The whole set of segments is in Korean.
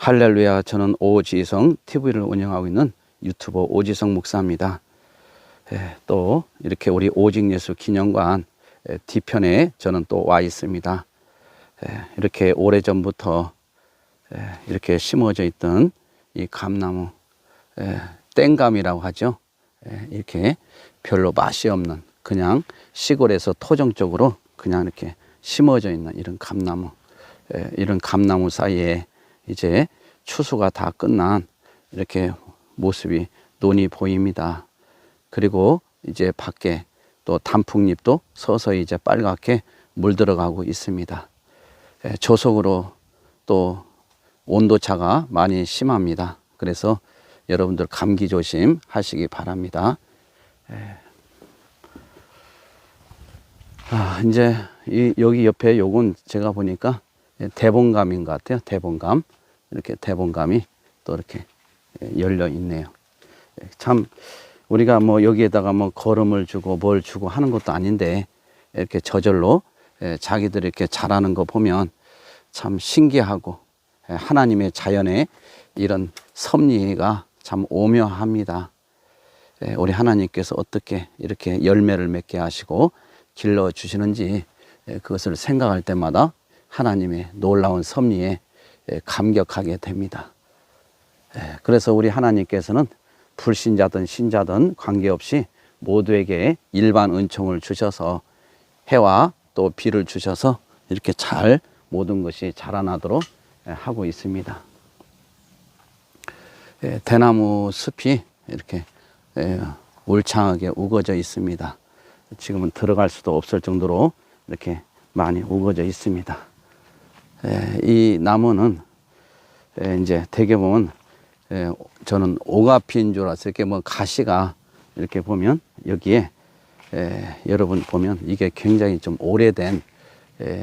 할렐루야. 저는 오지성 TV를 운영하고 있는 유튜버 오지성 목사입니다. 또 이렇게 우리 오직예수 기념관 뒤편에 저는 또 와 있습니다. 이렇게 오래전부터 이렇게 심어져 있던 이 감나무, 땡감이라고 하죠. 이렇게 별로 맛이 없는, 그냥 시골에서 토종적으로 그냥 이렇게 심어져 있는 이런 감나무, 이런 감나무 사이에 이제 추수가 다 끝난 이렇게 모습이 논이 보입니다. 그리고 이제 밖에 또 단풍잎도 서서히 이제 빨갛게 물들어가고 있습니다. 조석으로 또 온도차가 많이 심합니다. 그래서 여러분들 감기 조심 하시기 바랍니다. 이제 여기 옆에 요건 제가 보니까 대봉감인 것 같아요. 대봉감. 이렇게 대봉감이 또 이렇게 열려 있네요. 참 우리가 뭐 여기에다가 뭐 거름을 주고 뭘 주고 하는 것도 아닌데 이렇게 저절로 자기들이 이렇게 자라는 거 보면 참 신기하고 하나님의 자연의 이런 섭리가 참 오묘합니다. 우리 하나님께서 어떻게 이렇게 열매를 맺게 하시고 길러 주시는지 그것을 생각할 때마다 하나님의 놀라운 섭리에 감격하게 됩니다. 그래서 우리 하나님께서는 불신자든 신자든 관계없이 모두에게 일반 은총을 주셔서 해와 또 비를 주셔서 이렇게 잘 모든 것이 자라나도록 하고 있습니다. 대나무 숲이 이렇게 울창하게 우거져 있습니다. 지금은 들어갈 수도 없을 정도로 이렇게 많이 우거져 있습니다. 이 나무는 이제 대개 보면 저는 오가피인 줄 알았어요. 이렇게 뭐 가시가 이렇게 보면 여기에 여러분 보면 이게 굉장히 좀 오래된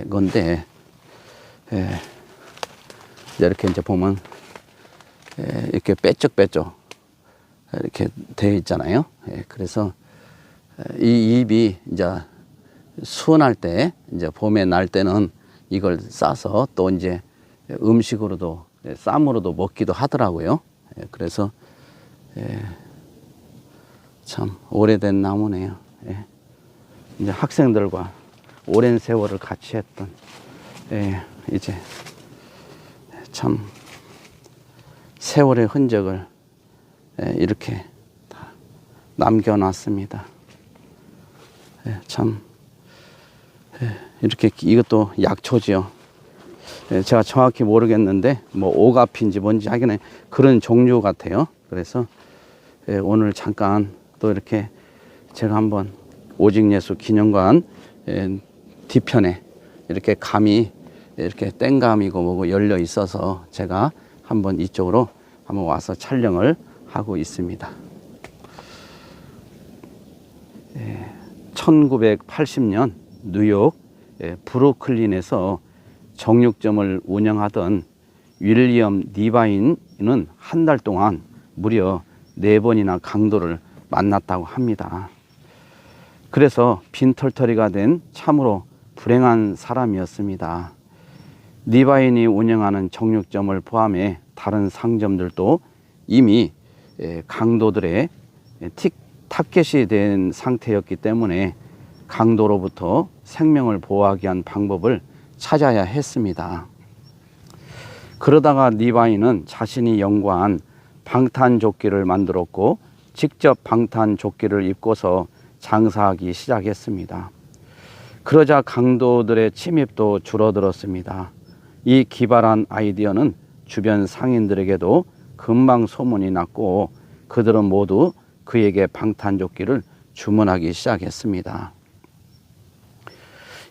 건데 이렇게 이제 보면 이렇게 빼쩍빼쩍 이렇게 되어 있잖아요. 그래서 이 잎이 이제 순할 때 이제 봄에 날 때는 이걸 싸서 또 이제 음식으로도 쌈으로도 먹기도 하더라고요. 그래서 참 오래된 나무네요. 이제 학생들과 오랜 세월을 같이 했던 이제 참 세월의 흔적을 이렇게 다 남겨놨습니다. 참 이렇게 이것도 약초지요. 제가 정확히 모르겠는데 뭐 오가피인지 뭔지 하기는 그런 종류 같아요. 그래서 오늘 잠깐 또 이렇게 제가 한번 오직예수 기념관 뒤편에 이렇게 감이 이렇게 땡감이고 뭐고 열려 있어서 제가 한번 이쪽으로 한번 와서 촬영을 하고 있습니다. 1980년 뉴욕 브루클린에서 정육점을 운영하던 윌리엄 니바인은 한 달 동안 무려 4번이나 강도를 만났다고 합니다. 그래서 빈털터리가 된 참으로 불행한 사람이었습니다. 니바인이 운영하는 정육점을 포함해 다른 상점들도 이미 강도들의 타겟이 된 상태였기 때문에 강도로부터 생명을 보호하기 위한 방법을 찾아야 했습니다. 그러다가 니바인은 자신이 연구한 방탄조끼를 만들었고 직접 방탄조끼를 입고서 장사하기 시작했습니다. 그러자 강도들의 침입도 줄어들었습니다. 이 기발한 아이디어는 주변 상인들에게도 금방 소문이 났고 그들은 모두 그에게 방탄조끼를 주문하기 시작했습니다.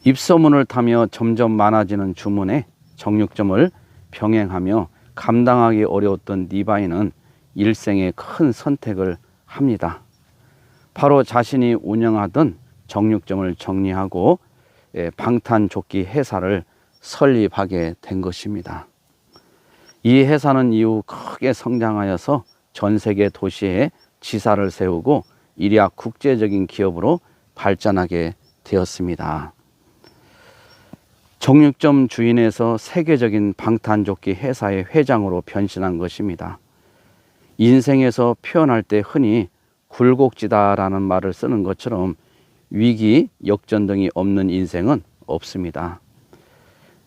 입소문을 타며 점점 많아지는 주문에 정육점을 병행하며 감당하기 어려웠던 니바인은 일생의 큰 선택을 합니다. 바로 자신이 운영하던 정육점을 정리하고 방탄조끼 회사를 설립하게 된 것입니다. 이 회사는 이후 크게 성장하여서 전 세계 도시에 지사를 세우고 이랴 국제적인 기업으로 발전하게 되었습니다. 정육점 주인에서 세계적인 방탄조끼 회사의 회장으로 변신한 것입니다. 인생에서 표현할 때 흔히 굴곡지다라는 말을 쓰는 것처럼 위기, 역전등이 없는 인생은 없습니다.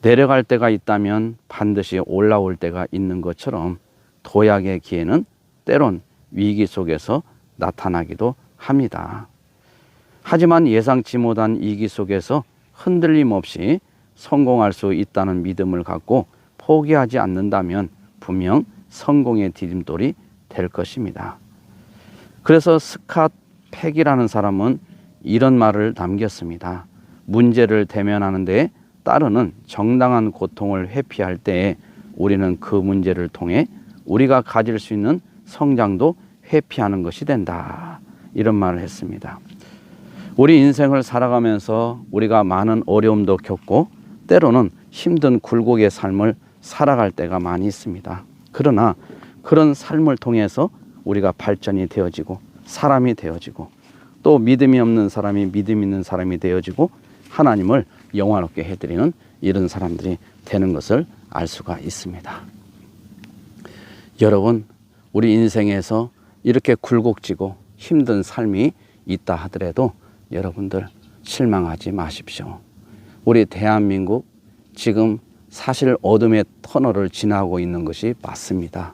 내려갈 때가 있다면 반드시 올라올 때가 있는 것처럼 도약의 기회는 때론 위기 속에서 나타나기도 합니다. 하지만 예상치 못한 위기 속에서 흔들림 없이 성공할 수 있다는 믿음을 갖고 포기하지 않는다면 분명 성공의 디딤돌이 될 것입니다. 그래서 스캇 팩이라는 사람은 이런 말을 남겼습니다. 문제를 대면하는 데 따르는 정당한 고통을 회피할 때에 우리는 그 문제를 통해 우리가 가질 수 있는 성장도 회피하는 것이 된다. 이런 말을 했습니다. 우리 인생을 살아가면서 우리가 많은 어려움도 겪고 때로는 힘든 굴곡의 삶을 살아갈 때가 많이 있습니다. 그러나 그런 삶을 통해서 우리가 발전이 되어지고 사람이 되어지고 또 믿음이 없는 사람이 믿음 있는 사람이 되어지고 하나님을 영화롭게 해드리는 이런 사람들이 되는 것을 알 수가 있습니다. 여러분, 우리 인생에서 이렇게 굴곡지고 힘든 삶이 있다 하더라도 여러분들 실망하지 마십시오. 우리 대한민국 지금 사실 어둠의 터널을 지나고 있는 것이 맞습니다.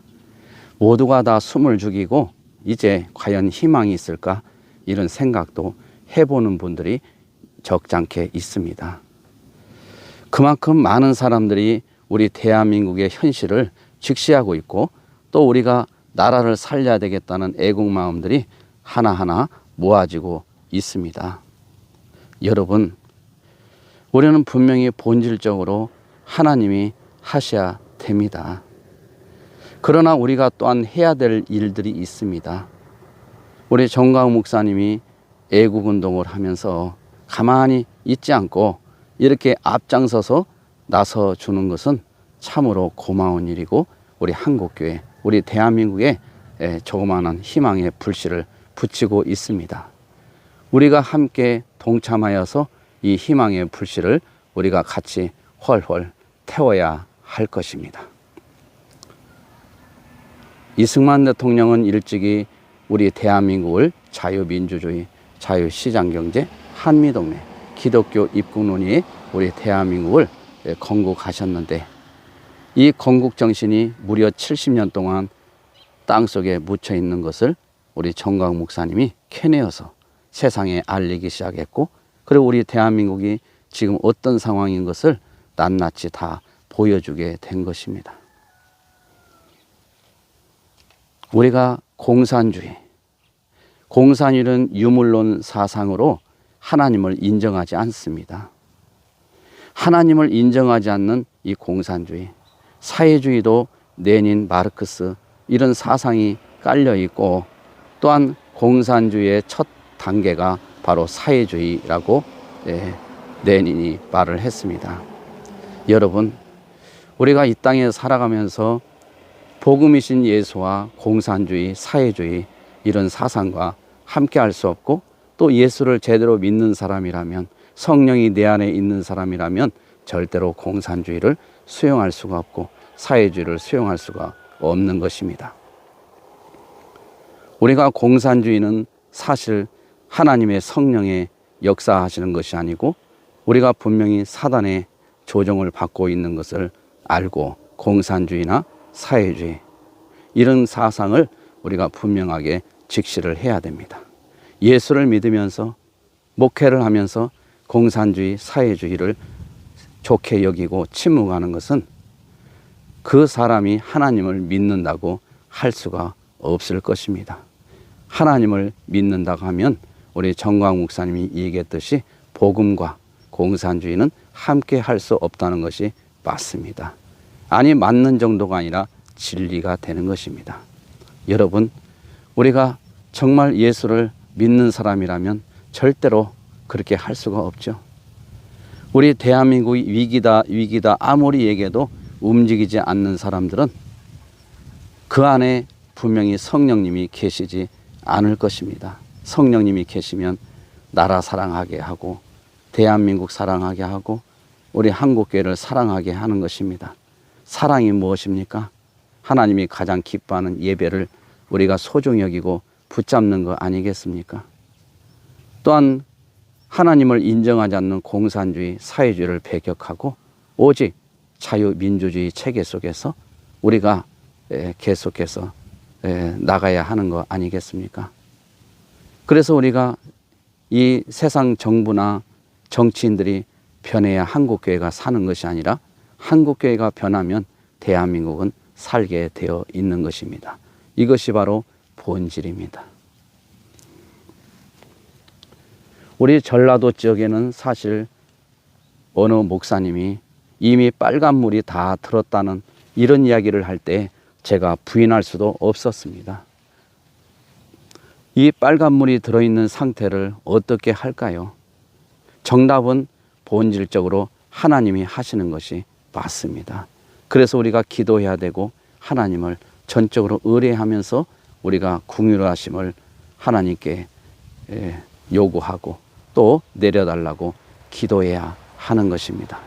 모두가 다 숨을 죽이고 이제 과연 희망이 있을까? 이런 생각도 해보는 분들이 적잖게 있습니다. 그만큼 많은 사람들이 우리 대한민국의 현실을 직시하고 있고 또 우리가 나라를 살려야 되겠다는 애국 마음들이 하나하나 모아지고 있습니다. 여러분, 우리는 분명히 본질적으로 하나님이 하셔야 됩니다. 그러나 우리가 또한 해야 될 일들이 있습니다. 우리 정광 목사님이 애국운동을 하면서 가만히 있지 않고 이렇게 앞장서서 나서주는 것은 참으로 고마운 일이고 우리 한국교회, 우리 대한민국에 조그마한 희망의 불씨를 붙이고 있습니다. 우리가 함께 동참하여서 이 희망의 불씨를 우리가 같이 훨훨 태워야 할 것입니다. 이승만 대통령은 일찍이 우리 대한민국을 자유민주주의, 자유시장경제, 한미동맹, 기독교 입국론이 우리 대한민국을 건국하셨는데 이 건국정신이 무려 70년 동안 땅속에 묻혀 있는 것을 우리 정광 목사님이 캐내어서 세상에 알리기 시작했고 그리고 우리 대한민국이 지금 어떤 상황인 것을 낱낱이 다 보여주게 된 것입니다. 우리가 공산주의는 유물론 사상으로 하나님을 인정하지 않습니다. 하나님을 인정하지 않는 이 공산주의, 사회주의도 레닌, 마르크스 이런 사상이 깔려 있고 또한 공산주의의 첫 단계가 바로 사회주의라고 레닌이 말을 했습니다. 여러분, 우리가 이 땅에 살아가면서 복음이신 예수와 공산주의, 사회주의 이런 사상과 함께 할 수 없고 또 예수를 제대로 믿는 사람이라면 성령이 내 안에 있는 사람이라면 절대로 공산주의를 수용할 수가 없고 사회주의를 수용할 수가 없는 것입니다. 우리가 공산주의는 사실 하나님의 성령의 역사하시는 것이 아니고 우리가 분명히 사단의 조종을 받고 있는 것을 알고 공산주의나 사회주의 이런 사상을 우리가 분명하게 직시를 해야 됩니다. 예수를 믿으면서 목회를 하면서 공산주의, 사회주의를 좋게 여기고 침묵하는 것은 그 사람이 하나님을 믿는다고 할 수가 없을 것입니다. 하나님을 믿는다고 하면 우리 정광 목사님이 얘기했듯이 복음과 공산주의는 함께 할 수 없다는 것이 맞습니다. 아니 맞는 정도가 아니라 진리가 되는 것입니다. 여러분, 우리가 정말 예수를 믿는 사람이라면 절대로 그렇게 할 수가 없죠. 우리 대한민국이 위기다 아무리 얘기해도 움직이지 않는 사람들은 그 안에 분명히 성령님이 계시지 않을 것입니다. 성령님이 계시면 나라 사랑하게 하고 대한민국 사랑하게 하고 우리 한국교회를 사랑하게 하는 것입니다. 사랑이 무엇입니까? 하나님이 가장 기뻐하는 예배를 우리가 소중히 여기고 붙잡는 거 아니겠습니까? 또한 하나님을 인정하지 않는 공산주의, 사회주의를 배격하고 오직 자유민주주의 체계 속에서 우리가 계속해서 나가야 하는 거 아니겠습니까? 그래서 우리가 이 세상 정부나 정치인들이 변해야 한국교회가 사는 것이 아니라 한국교회가 변하면 대한민국은 살게 되어 있는 것입니다. 이것이 바로 본질입니다. 우리 전라도 지역에는 사실 어느 목사님이 이미 빨간 물이 다 들었다는 이런 이야기를 할 때 제가 부인할 수도 없었습니다. 이 빨간 물이 들어있는 상태를 어떻게 할까요? 정답은 본질적으로 하나님이 하시는 것이 맞습니다. 그래서 우리가 기도해야 되고 하나님을 전적으로 의뢰하면서 우리가 긍휼하심을 하나님께 요구하고 또 내려달라고 기도해야 하는 것입니다.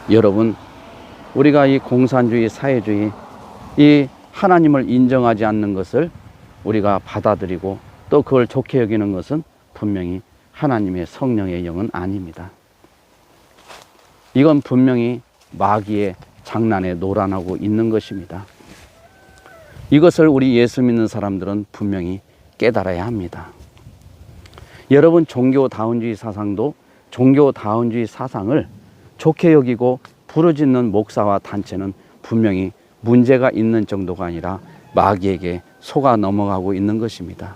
여러분, 우리가 이 공산주의, 사회주의, 이 하나님을 인정하지 않는 것을 우리가 받아들이고 또 그걸 좋게 여기는 것은 분명히 하나님의 성령의 영은 아닙니다. 이건 분명히 마귀의 장난에 놀아나고 있는 것입니다. 이것을 우리 예수 믿는 사람들은 분명히 깨달아야 합니다. 여러분, 종교다운주의 사상도 종교다운주의 사상을 좋게 여기고 부르짖는 목사와 단체는 분명히 문제가 있는 정도가 아니라 마귀에게 속아 넘어가고 있는 것입니다.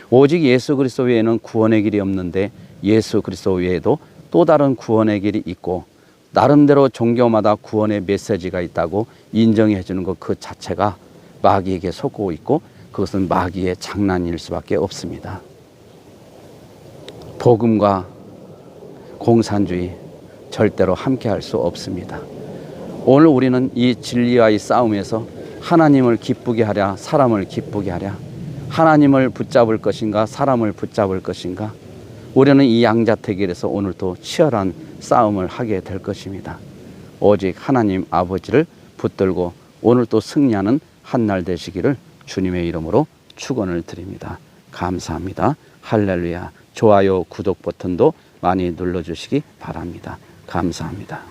오직 예수 그리스도 외에는 구원의 길이 없는데 예수 그리스도 외에도 또 다른 구원의 길이 있고 나름대로 종교마다 구원의 메시지가 있다고 인정해 주는 것 그 자체가 마귀에게 속고 있고 그것은 마귀의 장난일 수밖에 없습니다. 복음과 공산주의 절대로 함께할 수 없습니다. 오늘 우리는 이 진리와의 싸움에서 하나님을 기쁘게 하랴 사람을 기쁘게 하랴, 하나님을 붙잡을 것인가 사람을 붙잡을 것인가, 우리는 이 양자택일에서 오늘도 치열한 싸움을 하게 될 것입니다. 오직 하나님 아버지를 붙들고 오늘도 승리하는 한날 되시기를 주님의 이름으로 축원을 드립니다. 감사합니다. 할렐루야. 좋아요, 구독 버튼도 많이 눌러주시기 바랍니다. 감사합니다.